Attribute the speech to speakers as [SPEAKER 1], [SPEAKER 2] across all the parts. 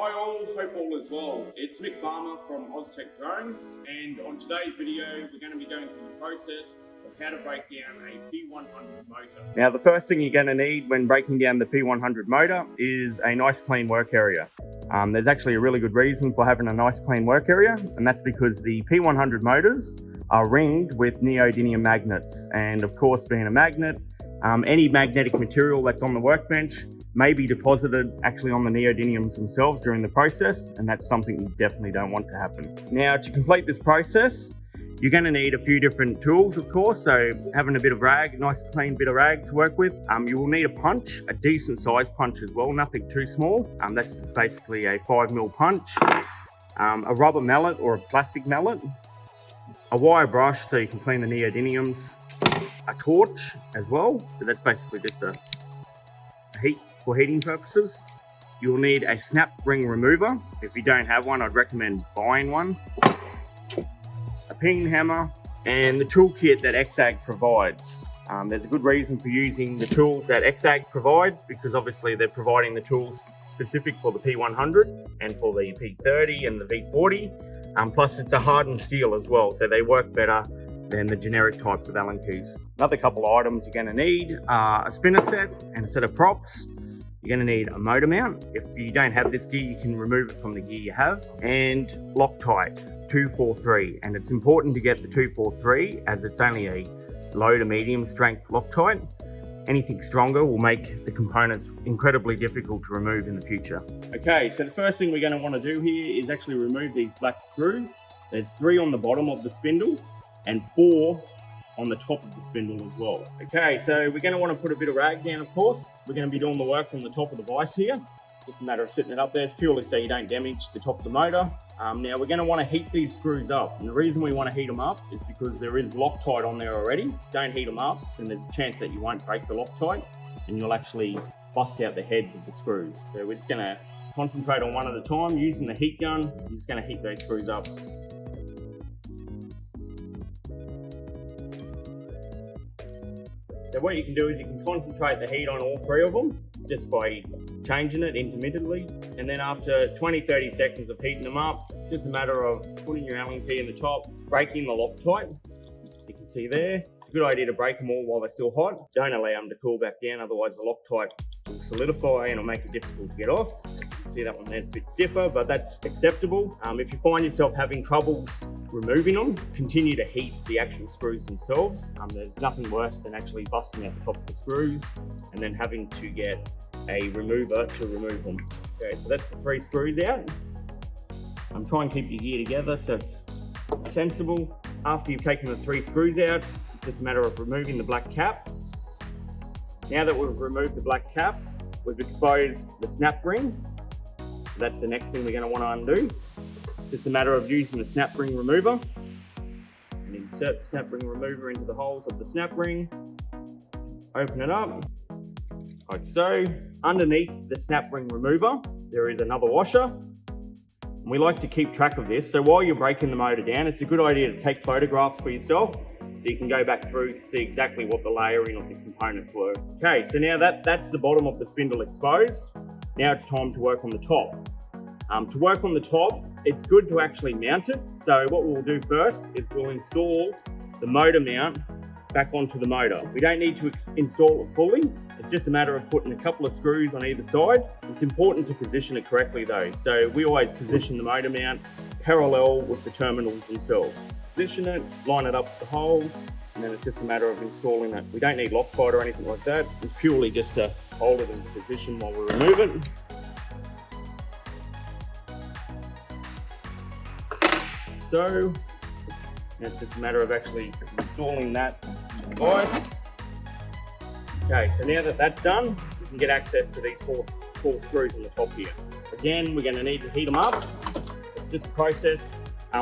[SPEAKER 1] Hi all, hope all is well. It's Mick Farmer from Oztech Drones, and on today's video we're going to be going through the process of how to break down a P100 motor. Now the first thing you're going to need when breaking down the P100 motor is a nice clean work area. There's actually a really good reason for having a nice clean work area, and that's because the P100 motors are ringed with neodymium magnets, and of course being a magnet, any magnetic material that's on the workbench may be deposited actually on the neodymiums themselves during the process, and that's something you definitely don't want to happen. Now to complete this process, you're going to need a few different tools, of course, so having a bit of rag, a nice clean bit of rag to work with. You will need a punch, a decent sized punch as well, nothing too small. That's basically a 5mm punch, a rubber mallet or a plastic mallet, a wire brush so you can clean the neodymiums, a torch as well, so that's basically just a heat for heating purposes. You'll need a snap ring remover. If you don't have one, I'd recommend buying one. A ping hammer and the toolkit that XAG provides. There's a good reason for using the tools that XAG provides, because obviously they're providing the tools specific for the P100 and for the P30 and the V40. Plus it's a hardened steel as well, so they work better than the generic types of Allen keys. Another couple of items you're going to need are a spinner set and a set of props. You're going to need a motor mount. If you don't have this gear, you can remove it from the gear you have. And Loctite 243. And it's important to get the 243 as it's only a low to medium strength Loctite. Anything stronger will make the components incredibly difficult to remove in the future. Okay, so the first thing we're going to want to do here is actually remove these black screws. There's 3 on the bottom of the spindle and 4 on the top of the spindle as well. Okay, so we're going to want to put a bit of rag down, of course. We're going to be doing the work from the top of the vise here. Just a matter of sitting it up there. It's purely so you don't damage the top of the motor. Now we're going to want to heat these screws up. And the reason we want to heat them up is because there is Loctite on there already. Don't heat them up, then there's a chance that you won't break the Loctite and you'll actually bust out the heads of the screws. So we're just going to concentrate on one at a time. Using the heat gun, you're just going to heat those screws up. So what you can do is you can concentrate the heat on all 3 of them just by changing it intermittently. And then after 20-30 seconds of heating them up, it's just a matter of putting your Allen key in the top, breaking the Loctite. You can see there. It's a good idea to break them all while they're still hot. Don't allow them to cool back down, otherwise the Loctite will solidify and it'll make it difficult to get off. You can see that one there's a bit stiffer, but that's acceptable. If you find yourself having troubles removing them, continue to heat the actual screws themselves. There's nothing worse than actually busting out the top of the screws and then having to get a remover to remove them. Okay, so that's the 3 screws out. Try and keep your gear together so it's sensible. After you've taken the 3 screws out, it's just a matter of removing the black cap. Now that we've removed the black cap, we've exposed the snap ring. So that's the next thing we're going to want to undo. Just a matter of using the snap ring remover and insert the snap ring remover into the holes of the snap ring. Open it up like so. Underneath the snap ring remover there is another washer, and we like to keep track of this, so while you're breaking the motor down, it's a good idea to take photographs for yourself so you can go back through to see exactly what the layering of the components were. Okay, so now that's the bottom of the spindle exposed. Now it's time to work on the top. To work on the top, it's good to actually mount it. So what we'll do first is we'll install the motor mount back onto the motor. We don't need to install it fully. It's just a matter of putting a couple of screws on either side. It's important to position it correctly though. So we always position the motor mount parallel with the terminals themselves. Position it, line it up with the holes, and then it's just a matter of installing it. We don't need Loctite or anything like that. It's purely just to hold it into position while we remove it. So it's just a matter of actually installing that device. Okay, so now that that's done, you can get access to these four screws on the top here. Again, we're going to need to heat them up. It's just a process.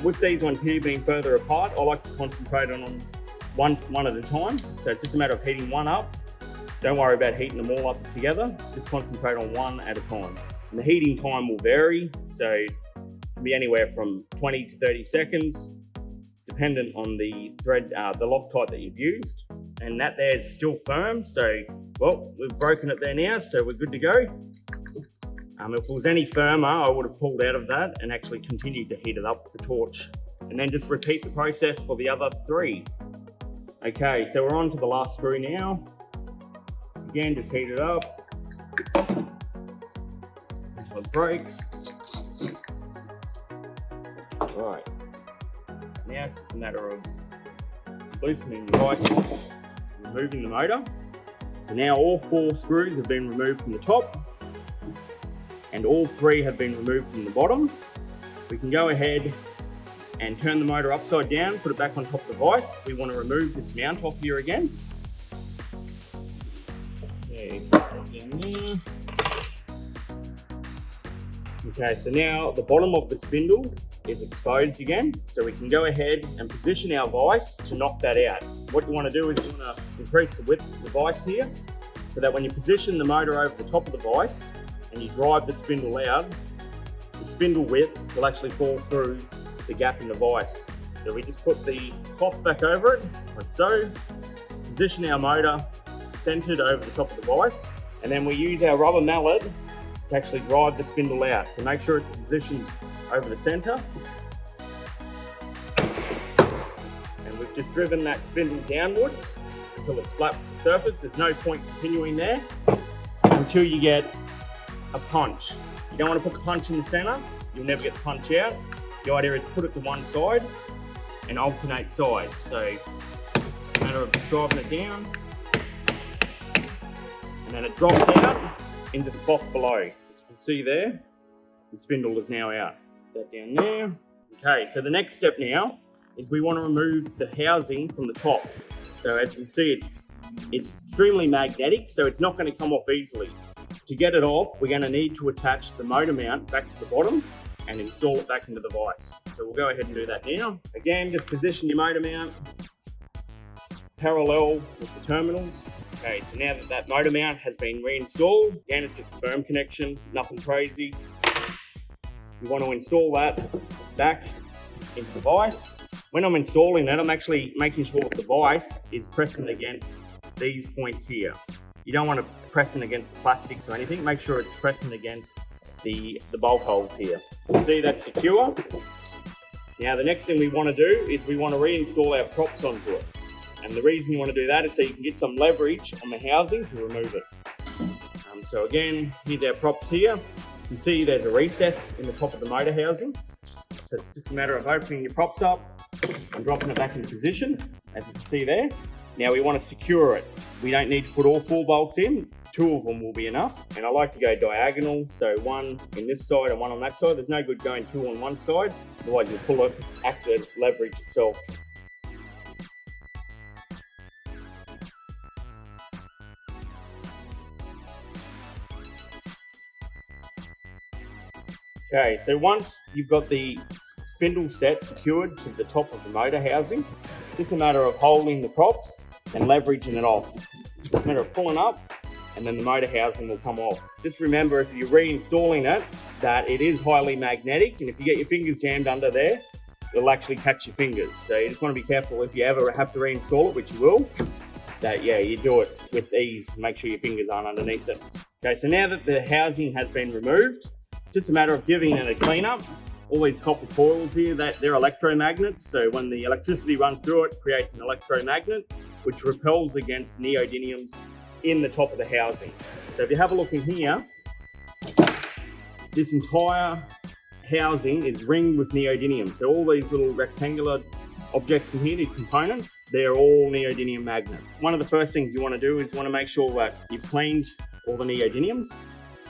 [SPEAKER 1] With these ones here being further apart, I like to concentrate on them one at a time. So it's just a matter of heating one up. Don't worry about heating them all up together. Just concentrate on one at a time. And the heating time will vary, so it's be anywhere from 20 to 30 seconds, dependent on the thread, the Loctite that you've used. And that there's still firm, so well, we've broken it there now, so we're good to go. If it was any firmer, I would have pulled out of that and actually continued to heat it up with the torch. And then just repeat the process for the other 3. Okay, so we're on to the last screw now. Again, just heat it up until it breaks. Right, now it's just a matter of loosening the device off, removing the motor. So now all 4 screws have been removed from the top and all 3 have been removed from the bottom. We can go ahead and turn the motor upside down, put it back on top of the vise. We want to remove this mount off here again. Okay, down there. Okay, so now the bottom of the spindle is exposed again. So we can go ahead and position our vise to knock that out. What you want to do is you want to increase the width of the vise here, so that when you position the motor over the top of the vise and you drive the spindle out, the spindle width will actually fall through the gap in the vise. So we just put the cloth back over it, like so, position our motor centered over the top of the vise, and then we use our rubber mallet to actually drive the spindle out. So make sure it's positioned over the center. And we've just driven that spindle downwards until it's flat with the surface. There's no point continuing there until you get a punch. You don't want to put the punch in the center, you'll never get the punch out. The idea is to put it to one side and alternate sides. So it's a matter of just driving it down, and then it drops out into the cloth below. As you can see there, the spindle is now out. Put that down there. Okay, so the next step now is we want to remove the housing from the top. So as you can see, it's extremely magnetic, so it's not going to come off easily. To get it off, we're going to need to attach the motor mount back to the bottom and install it back into the vise. So we'll go ahead and do that now. Again, just position your motor mount parallel with the terminals. Okay, so now that that motor mount has been reinstalled, again, it's just a firm connection, nothing crazy. You want to install that back into the vise. When I'm installing that, I'm actually making sure that the vise is pressing against these points here. You don't want to press it against the plastics or anything. Make sure it's pressing against the bolt holes here. You see that's secure. Now the next thing we want to do is we want to reinstall our props onto it. And the reason you want to do that is so you can get some leverage on the housing to remove it. So again, here's our props here. You can see there's a recess in the top of the motor housing. So it's just a matter of opening your props up and dropping it back into position, as you can see there. Now we want to secure it. We don't need to put all 4 bolts in. 2 of them will be enough. And I like to go diagonal, so 1 in this side and 1 on that side. There's no good going 2 on one side, otherwise you'll pull it, act as leverage itself. Okay, so once you've got the spindle set secured to the top of the motor housing, it's just a matter of holding the props and leveraging it off. It's a matter of pulling up, and then the motor housing will come off. Just remember, if you're reinstalling it, that it is highly magnetic, and if you get your fingers jammed under there, it'll actually catch your fingers. So you just want to be careful if you ever have to reinstall it, which you will, that you do it with ease. Make sure your fingers aren't underneath it. Okay, so now that the housing has been removed, it's just a matter of giving it a clean up. All these copper coils here, they're electromagnets. So when the electricity runs through it, it creates an electromagnet, which repels against neodymiums in the top of the housing. So if you have a look in here, this entire housing is ringed with neodymium. So all these little rectangular objects in here, these components, they're all neodymium magnets. One of the first things you want to do is you want to make sure that you've cleaned all the neodymiums.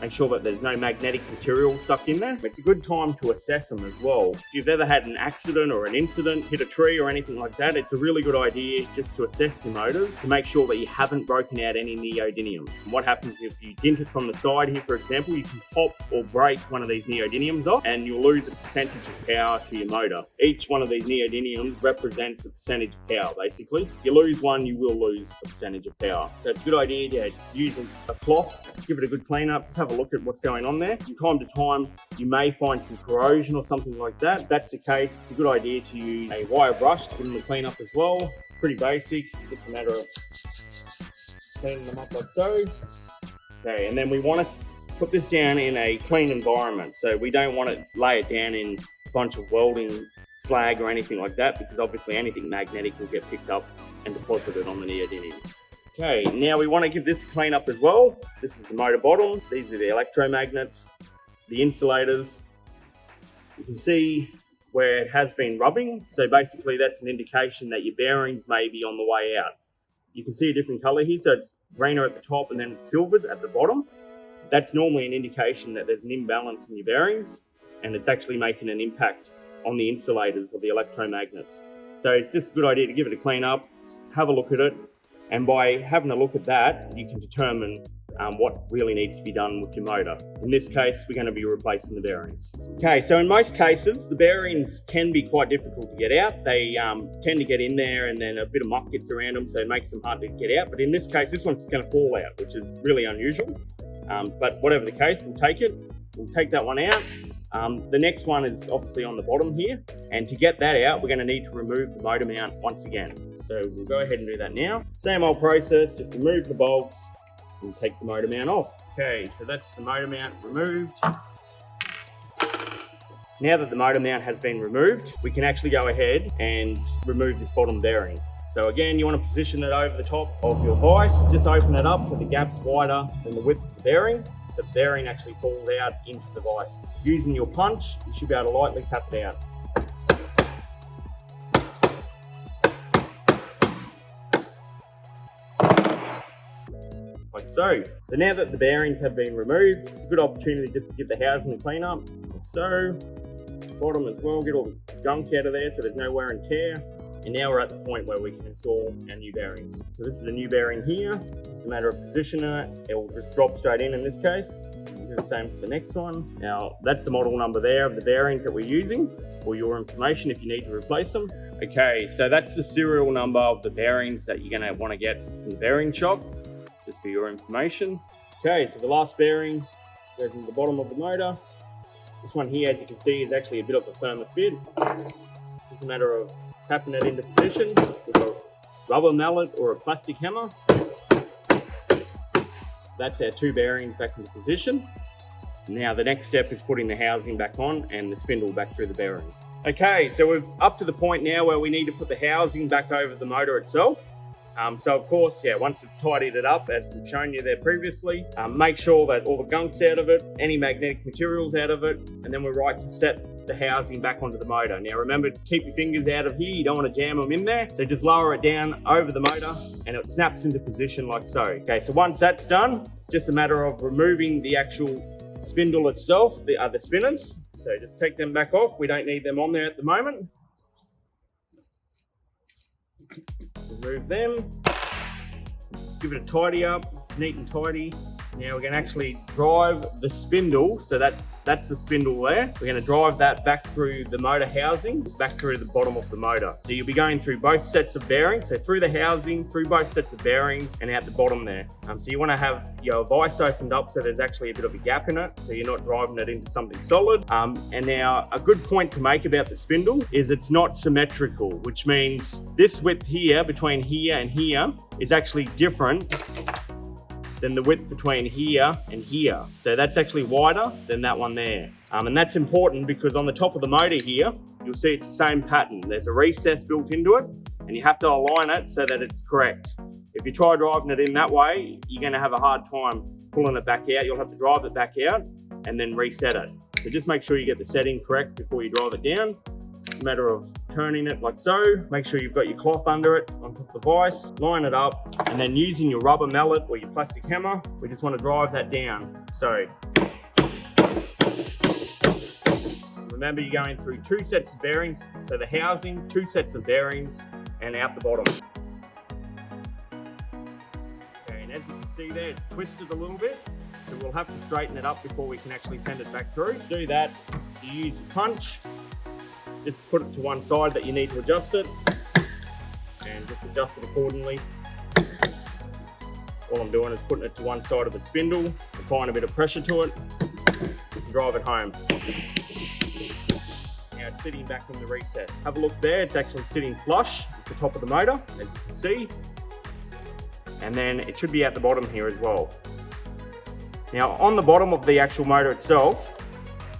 [SPEAKER 1] Make sure that there's no magnetic material stuck in there. It's a good time to assess them as well. If you've ever had an accident or an incident, hit a tree or anything like that, it's a really good idea just to assess your motors to make sure that you haven't broken out any neodymiums. And what happens if you dint it from the side here, for example, you can pop or break one of these neodymiums off and you'll lose a percentage of power to your motor. Each one of these neodymiums represents a percentage of power, basically. If you lose one, you will lose a percentage of power. So it's a good idea to use a cloth, give it a good clean up, just have a look at what's going on there. From time to time, you may find some corrosion or something like that. If that's the case, it's a good idea to use a wire brush to give them a clean up as well. Pretty basic, just a matter of cleaning them up like so. Okay, and then we want to put this down in a clean environment. So we don't want to lay it down in a bunch of welding slag or anything like that, because obviously anything magnetic will get picked up and deposited on the neodymiums. Okay, now we want to give this a clean up as well. This is the motor bottom. These are the electromagnets, the insulators. You can see where it has been rubbing. So basically that's an indication that your bearings may be on the way out. You can see a different color here. So it's greener at the top and then it's silvered at the bottom. That's normally an indication that there's an imbalance in your bearings, and it's actually making an impact on the insulators of the electromagnets. So it's just a good idea to give it a clean up, have a look at it, and by having a look at that, you can determine what really needs to be done with your motor. In this case, we're going to be replacing the bearings. Okay, so in most cases, the bearings can be quite difficult to get out. They tend to get in there and then a bit of muck gets around them, so it makes them hard to get out. But in this case, this one's going to fall out, which is really unusual. But whatever the case, we'll take it. We'll take that one out. The next one is obviously on the bottom here. And to get that out, we're going to need to remove the motor mount once again. So we'll go ahead and do that now. Same old process, just remove the bolts and take the motor mount off. Okay, so that's the motor mount removed. Now that the motor mount has been removed, we can actually go ahead and remove this bottom bearing. So again, you want to position it over the top of your vise. Just open it up so the gap's wider than the width of the bearing. So the bearing actually falls out into the vise. Using your punch, you should be able to lightly tap it out. Like so. So now that the bearings have been removed, it's a good opportunity just to give the housing a clean up. Like so. Bottom as well, get all the gunk out of there so there's no wear and tear. And now we're at the point where we can install our new bearings. So this is a new bearing here. It's a matter of positioning it. It will just drop straight in this case. Do the same for the next one. Now that's the model number there of the bearings that we're using for your information if you need to replace them. Okay, so that's the serial number of the bearings that you're gonna wanna get from the bearing shop, just for your information. Okay, so the last bearing goes in the bottom of the motor. This one here, as you can see, is actually a bit of a firmer fit. It's a matter of tapping it into position with a rubber mallet or a plastic hammer. That's our two bearings back into position. Now the next step is putting the housing back on and the spindle back through the bearings. Okay, so we're up to the point now where we need to put the housing back over the motor itself. So of course, once we've tidied it up, as we've shown you there previously, make sure that all the gunk's out of it, any magnetic material's out of it, and then we're right to set the housing back onto the motor. Now remember to keep your fingers out of here, you don't want to jam them in there, so just lower it down over the motor and it snaps into position like so. Okay, so once that's done, it's just a matter of removing the actual spindle itself, the other spinners. So just take them back off, we don't need them on there at the moment. Remove them, give it a tidy up, neat and tidy. Now we're going to actually drive the spindle, so that's the spindle there. We're going to drive that back through the motor housing, back through the bottom of the motor. So you'll be going through both sets of bearings, so through the housing, through both sets of bearings, and out the bottom there. So you want to have your vise opened up so there's actually a bit of a gap in it, so you're not driving it into something solid. And now a good point to make about the spindle is it's not symmetrical, which means this width here, between here and here, is actually different than the width between here and here. So that's actually wider than that one there. And that's important because on the top of the motor here, you'll see it's the same pattern. There's a recess built into it and you have to align it so that it's correct. If you try driving it in that way, you're gonna have a hard time pulling it back out. You'll have to drive it back out and then reset it. So just make sure you get the setting correct before you drive it down. It's a matter of turning it like so. Make sure you've got your cloth under it on top of the vise, line it up, and then using your rubber mallet or your plastic hammer, we just want to drive that down. So remember, you're going through two sets of bearings. So the housing, two sets of bearings, and out the bottom. Okay, and as you can see there, it's twisted a little bit. So we'll have to straighten it up before we can actually send it back through. To do that, you use a punch. Just put it to one side that you need to adjust it and just adjust it accordingly. All I'm doing is putting it to one side of the spindle, applying a bit of pressure to it and drive it home. Now it's sitting back in the recess. Have a look there, it's actually sitting flush with the top of the motor, as you can see. And then it should be at the bottom here as well. Now on the bottom of the actual motor itself,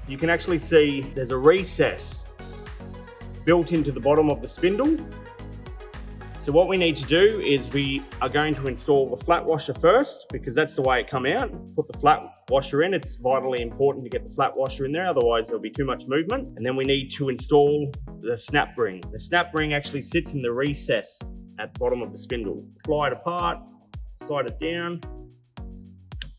[SPEAKER 1] you can actually see there's a recess built into the bottom of the spindle. So what we need to do is we are going to install the flat washer first, because that's the way it come out. Put the flat washer in. It's vitally important to get the flat washer in there, otherwise there'll be too much movement. And then we need to install the snap ring. The snap ring actually sits in the recess at the bottom of the spindle. Fly it apart, slide it down,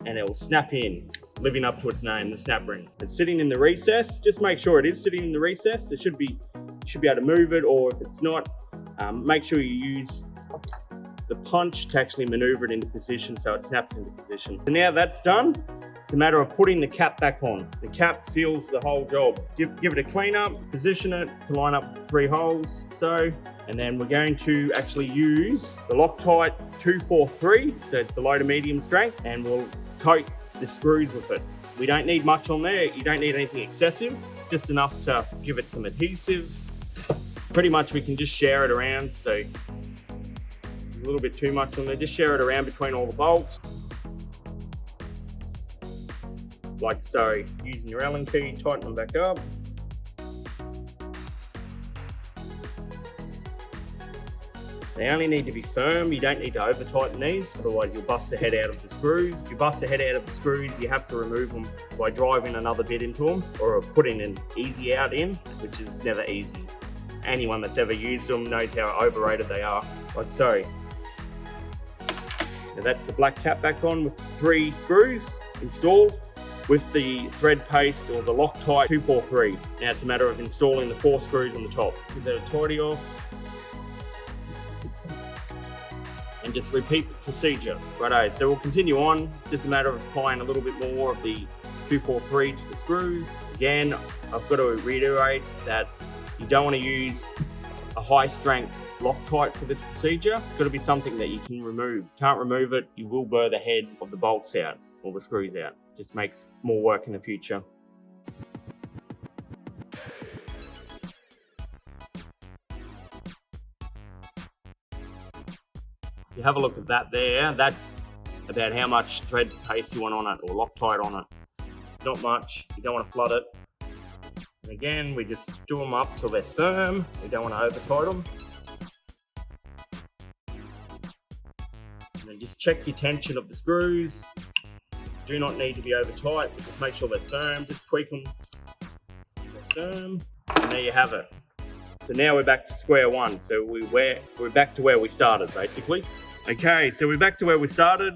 [SPEAKER 1] and it will snap in, living up to its name, the snap ring. It's sitting in the recess. Just make sure it is sitting in the recess. It should be able to move it, or if it's not, make sure you use the punch to actually maneuver it into position so it snaps into position. So now that's done, it's a matter of putting the cap back on. The cap seals the whole job. Give it a clean up, position it to line up 3 holes, so, and then we're going to actually use the Loctite 243, so it's the low to medium strength, and we'll coat the screws with it. We don't need much on there, you don't need anything excessive, it's just enough to give it some adhesive. Pretty much we can just share it around, so a little bit too much on there, just share it around between all the bolts. Like so, using your Allen key, tighten them back up. They only need to be firm, you don't need to over tighten these, otherwise you'll bust the head out of the screws. If you bust the head out of the screws, you have to remove them by driving another bit into them, or putting an easy out in, which is never easy. Anyone that's ever used them knows how overrated they are, like so. Now that's the black cap back on with 3 screws installed with the thread paste or the Loctite 243. Now it's a matter of installing the 4 screws on the top. Give that a tidy off. And just repeat the procedure. Righto, so we'll continue on. Just a matter of applying a little bit more of the 243 to the screws. Again, I've got to reiterate that you don't want to use a high strength Loctite for this procedure. It's got to be something that you can remove. If you can't remove it, you will burr the head of the bolts out or the screws out. Just makes more work in the future. If you have a look at that there, that's about how much thread paste you want on it, or Loctite on it. Not much, you don't want to flood it. And again, we just do them up till they're firm. We don't want to over tight them. And then just check your tension of the screws. Do not need to be over tight, but just make sure they're firm. Just tweak them. They're firm, and there you have it. So now we're back to square one. So we're back to where we started, basically. Okay, so we're back to where we started.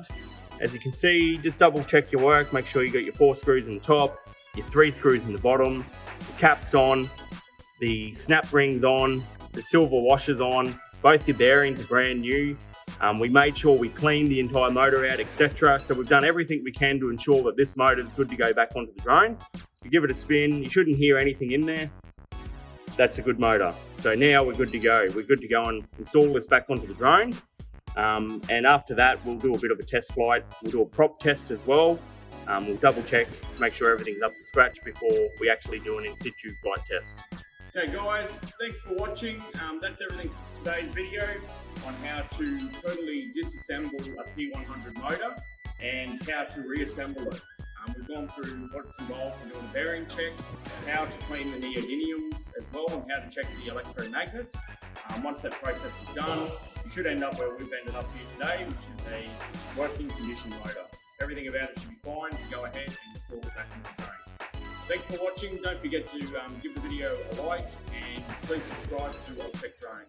[SPEAKER 1] As you can see, just double check your work. Make sure you got your 4 screws in the top, your 3 screws in the bottom, the cap's on, the snap ring's on, the silver washer's on, both your bearings are brand new. We made sure we cleaned the entire motor out, etc. So we've done everything we can to ensure that this motor is good to go back onto the drone. If you give it a spin, you shouldn't hear anything in there. That's a good motor. So now we're good to go. We're good to go and install this back onto the drone. And after that, we'll do a bit of a test flight. We'll do a prop test as well. We'll double check, make sure everything's up to scratch before we actually do an in situ flight test. Okay guys, thanks for watching. That's everything for today's video on how to totally disassemble a P100 motor and how to reassemble it. We've gone through what's involved in doing a bearing check, how to clean the neodymiums as well, and how to check the electromagnets. Once that process is done, you should end up where we've ended up here today, which is a working condition motor. Everything about it should be fine. Go ahead and install it back in the drone. Thanks for watching. Don't forget to give the video a like, and please subscribe to XAG Drone.